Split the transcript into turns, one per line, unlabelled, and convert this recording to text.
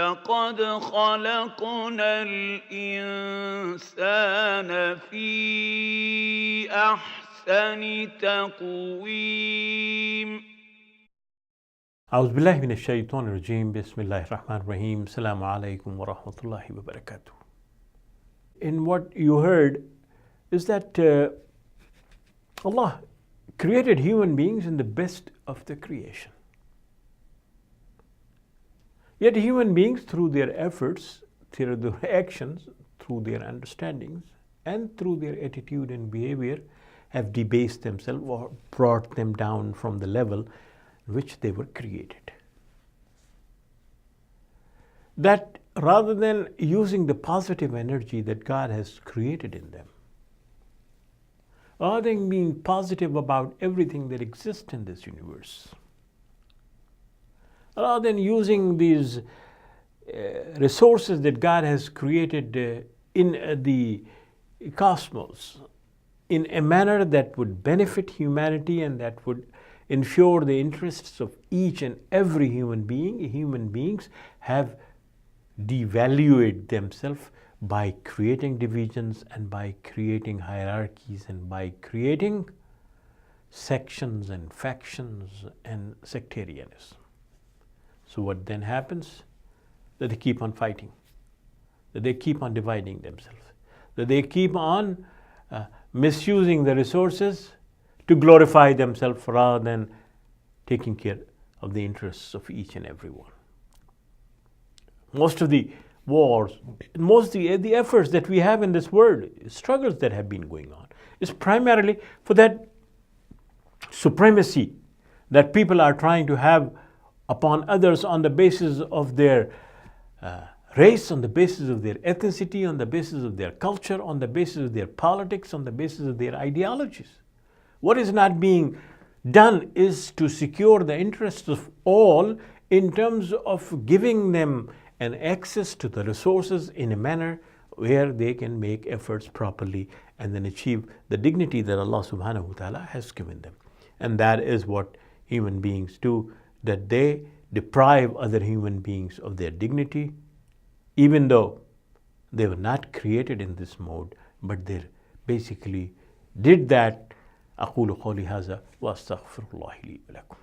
لقد خلقنا الإنسان في أحسن تقويم.
أعوذ بالله من الشيطان الرجيم. بسم الله الرحمن الرحيم. Assalamu alaikum wa rahmatullahi wa barakatuh. In what you heard is that Allah created human beings in the best of the creation. Yet human beings, through their efforts, through their actions, through their understandings, and through their attitude and behavior, have debased themselves or brought them down from the level in which they were created. That rather than using the positive energy that God has created in them, rather than being positive about everything that exists in this universe, rather than using these resources that God has created in the cosmos in a manner that would benefit humanity and that would ensure the interests of each and every human beings have devalued themselves by creating divisions and by creating hierarchies and by creating sections and factions and sectarianism. So what then happens? That they keep on fighting, that they keep on dividing themselves, that they keep on misusing the resources to glorify themselves rather than taking care of the interests of each and every one. Most of the wars, most of the efforts that we have in this world, struggles that have been going on, is primarily for that supremacy that people are trying to have upon others on the basis of their race, on the basis of their ethnicity, on the basis of their culture, on the basis of their politics, on the basis of their ideologies. What is not being done is to secure the interests of all in terms of giving them an access to the resources in a manner where they can make efforts properly and then achieve the dignity that Allah subhanahu wa ta'ala has given them. And that is what human beings do, that they deprive other human beings of their dignity, even though they were not created in this mode, but they basically did that. أقول قولي هذا وأستغفر الله لي ولكم.